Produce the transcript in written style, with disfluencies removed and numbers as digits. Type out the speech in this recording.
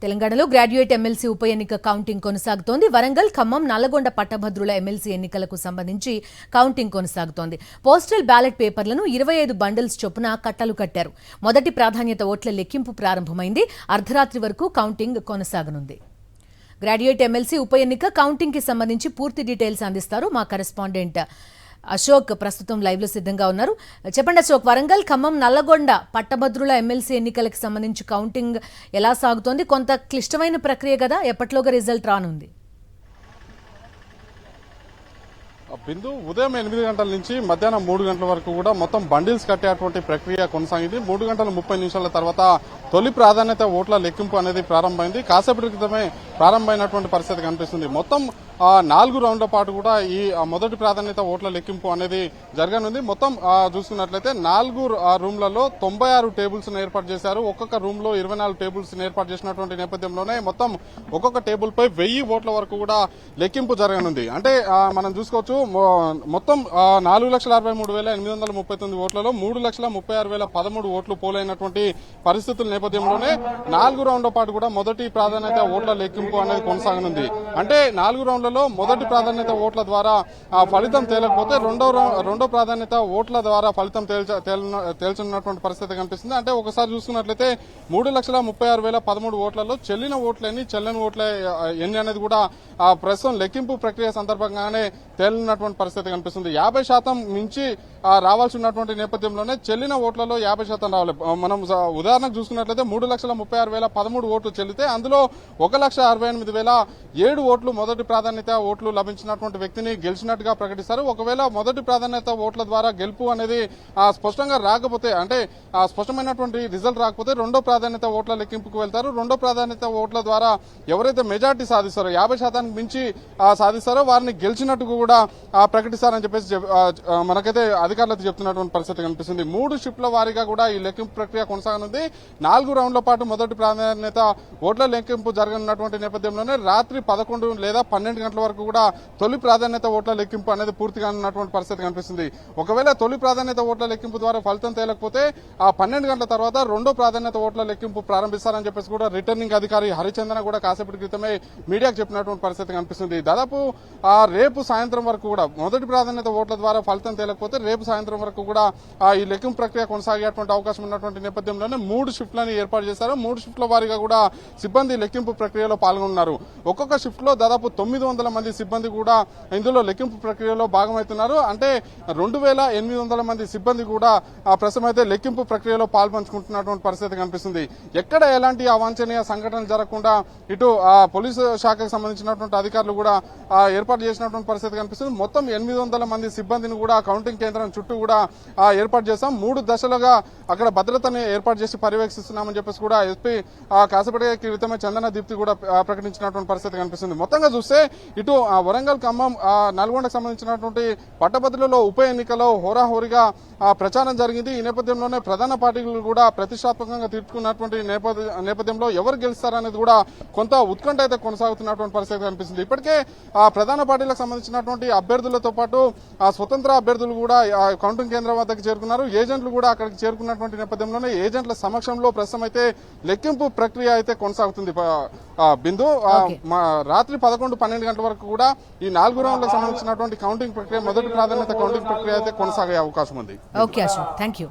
తెలంగాణలో graduate MLC ఉప ఎన్నిక కౌంటింగ్ కొనసాగుతోంది. వరంగల్, ఖమ్మం, నల్లగొండ పట్టభద్రుల ఎమ్మెల్సీ ఎన్నికలకు సంబంధించి కౌంటింగ్ కొనసాగుతోంది. పోస్టల్ బ్యాలెట్ పేపర్లను 25 బండిల్స్ చొప్పున కట్టలు కట్టారు. మొదటి ప్రాధాన్యత ఓట్ల లెక్కింపు ప్రారంభమైంది. అర్ధరాత్రి వరకు కౌంటింగ్ కొనసాగనుంది. గ్రాడ్యుయేట్ ఎమ్మెల్సీ ఉప ఎన్నిక కౌంటింగ్ కి సంబంధించి పూర్తి డీటెయిల్స్ అందిస్తారు మా కరెస్పాండెంట్ అశోక్. ప్రస్తుతం లైవ్ లో సిద్ధంగా ఉన్నారు. చెప్పండి అశోక్, వరంగల్, ఖమ్మం, నల్లగొండ పట్టభద్రుల ఎమ్మెల్సీ ఎన్నికలకు సంబంధించి కౌంటింగ్ ఎలా సాగుతోంది? కొంత క్లిష్టమైన ప్రక్రియ కదా, ఎప్పట్లోగా రిజల్ట్ రానుంది? బిందు ఉదయం 8 గంటల నుంచి మధ్యాహ్నం 3 గంటల వరకు కూడా మొత్తం బండిల్స్ కట్టేటువంటి ప్రక్రియ కొనసాగింది. 3 గంటల 30 నిమిషాల తర్వాత తొలి ప్రాధాన్యత ఓట్ల లెక్కింపు అనేది ప్రారంభమైంది. కాసేపటి క్రితమే ప్రారంభమైనటువంటి పరిస్థితి కనిపిస్తుంది. మొత్తం 4 రౌండ్ల పాటు కూడా ఈ మొదటి ప్రాధాన్యత ఓట్ల లెక్కింపు అనేది జరగనుంది. మొత్తం చూసుకున్నట్లయితే 4 రూమ్లలో 96 టేబుల్స్ ఏర్పాటు చేశారు. ఒక్కొక్క రూమ్ లో 24 టేబుల్స్ ఏర్పాటు చేసినటువంటి నేపథ్యంలోనే మొత్తం ఒక్కొక్క టేబుల్ పై 1000 ఓట్ల వరకు కూడా లెక్కింపు జరగనుంది. అంటే మనం చూసుకోవచ్చు, మొత్తం 4,63,839 ఓట్లలో 3,36,013 ఓట్లు పోలైనటువంటి పరిస్థితుల నేపథ్యంలోనే 4 రౌండ్ల పాటు కూడా మొదటి ప్రాధాన్యత ఓట్ల లెక్కింపు అనేది కొనసాగనుంది. అంటే 4 రౌండ్లలో మొదటి ప్రాధాన్యత ఓట్ల ద్వారా ఫలితం తేలకపోతే రెండో ప్రాధాన్యత ఓట్ల ద్వారా ఫలితం తేల్చనున్నటువంటి పరిస్థితి కనిపిస్తుంది. అంటే ఒకసారి చూసుకున్నట్లయితే 3,36,013 ఓట్లలో చెల్లిన ఓట్లని చెల్లని ఓట్ల ఎన్ని అనేది కూడా ప్రస్తుతం లెక్కింపు ప్రక్రియ సందర్భంగానే తేలినటువంటి పరిస్థితి కనిపిస్తుంది. 50% మించి రావాల్సి ఉన్నటువంటి నేపథ్యంలోనే చెల్లిన ఓట్లలో 50% రావాలి. మనం ఉదాహరణకు చూసుకున్నట్లయితే 3,36,013 ఓట్లు చెల్లితే అందులో 1,68,007 ఓట్లు మొదటి ప్రాధాన్యత ఓట్లు లభించినటువంటి వ్యక్తిని గెలిచినట్టుగా ప్రకటిస్తారు. ఒకవేళ మొదటి ప్రాధాన్యత ఓట్ల ద్వారా గెలుపు అనేది స్పష్టంగా రాకపోతే, అంటే స్పష్టమైనటువంటి రిజల్ట్ రాకపోతే రెండో ప్రాధాన్యత ఓట్ల లెక్కింపుకు వెళ్తారు. రెండో ప్రాధాన్యత ఓట్ల ద్వారా ఎవరైతే మెజార్టీ సాధిస్తారో 50% మించి సాధిస్తారో వారిని గెలిచినట్టు కూడా ప్రకటిస్తారని చెప్పేసి మనకైతే అధికారులతో చెప్తున్నటువంటి పరిస్థితి కనిపిస్తుంది. 3 షిఫ్ట్ల వారీగా కూడా ఈ లెక్కింపు ప్రక్రియ కొనసాగనుంది. 4 రౌండ్ల పాటు మొదటి ప్రాధాన్యత ఓట్ల లెక్కింపు జరగనున్నటువంటి నేపథ్యంలోనే రాత్రి 11 లేదా 12 గంటల వరకు కూడా తొలి ప్రాధాన్యత ఓట్ల లెక్కింపు అనేది పూర్తిగా ఉన్నటువంటి పరిస్థితి కనిపిస్తుంది. ఒకవేళ తొలి ప్రాధాన్యత ఓట్ల లెక్కింపు ద్వారా ఫలితం తేలకపోతే 12 గంటల తర్వాత రెండో ప్రాధాన్యత ఓట్ల లెక్కింపు ప్రారంభిస్తారని చెప్పేసి కూడా రిటర్నింగ్ అధికారి హరిచందన కూడా కాసేపటి క్రితమే మీడియాకు చెప్పినటువంటి పరిస్థితి కనిపిస్తుంది. దాదాపు రేపు సాయంత్రం వరకు కూడా మొదటి ప్రాధాన్యత ఓట్ల ద్వారా ఫలితం తేలకపోతే రేపు సాయంత్రం వరకు కూడా ఈ లెక్కింపు ప్రక్రియ కొనసాగేటువంటి అవకాశం ఉన్నటువంటి నేపథ్యంలోనే 3 షిఫ్ట్లను ఏర్పాటు చేశారు. 3 షిఫ్ట్ల వారీగా కూడా సిబ్బంది లెక్కింపు ప్రక్రియలో పాల్గొన్నారు. ఒక్కొక్క షిఫ్ట్ లో దాదాపు 900 మంది సిబ్బంది కూడా ఇందులో లెక్కింపు ప్రక్రియలో భాగమవుతున్నారు. అంటే 2,800 మంది సిబ్బంది కూడా ప్రస్తుతం అయితే లెక్కింపు ప్రక్రియలో పాల్పంచుకుంటున్నటువంటి పరిస్థితి కనిపిస్తుంది. ఎక్కడ ఎలాంటి అవాంఛనీయ సంఘటనలు జరగకుండా ఇటు పోలీసు శాఖకు సంబంధించినటువంటి అధికారులు కూడా ఏర్పాటు చేసినటువంటి పరిస్థితి కనిపిస్తుంది. మొత్తం 800 మంది సిబ్బందిని కూడా కౌంటింగ్ కేంద్రం చుట్టూ కూడా ఏర్పాటు చేశాం. 3 దశలుగా అక్కడ భద్రతని ఏర్పాటు చేసి పర్యవేక్షిస్తున్నామని చెప్పేసి కూడా ఎస్పీ కాసేపటి క్రితమే చందన దీప్తి కూడా ప్రకటించినటువంటి పరిస్థితి కనిపిస్తుంది. మొత్తంగా చూస్తే ఇటు వరంగల్, ఖమ్మం, నల్గొండకు సంబంధించినటువంటి పట్టభద్రులలో ఉప ఎన్నికలో హోరాహోరీగా ప్రచారం జరిగింది. ఈ నేపథ్యంలోనే ప్రధాన పార్టీలు కూడా ప్రతిష్టాత్మకంగా తీర్చుకున్నటువంటి నేపథ్యంలో ఎవరు గెలుస్తారనేది కూడా కొంత ఉత్కంఠ అయితే కొనసాగుతున్నటువంటి పరిస్థితి కనిపిస్తుంది. ఇప్పటికే ప్రధాన పార్టీలకు సంబంధించినటువంటి అభ్యర్థులతో పాటు స్వతంత్ర అభ్యర్థులు కూడా కౌంటింగ్ కేంద్రం వద్దకు చేరుకున్నారు. ఏజెంట్లు కూడా అక్కడికి చేరుకున్నటువంటి నేపథ్యంలోనే ఏజెంట్ల సమక్షంలో ప్రస్తుతం అయితే లెక్కింపు ప్రక్రియ అయితే కొనసాగుతుంది. బిందు రాత్రి 11-12 గంటల వరకు కూడా ఈ 4 రౌండ్లకు సంబంధించినటువంటి కౌంటింగ్ ప్రక్రియ మొదటి ప్రాధాన్యత కౌంటింగ్ ప్రక్రియ అయితే కొనసాగే అవకాశం ఉంది. Okay Ashok, thank you.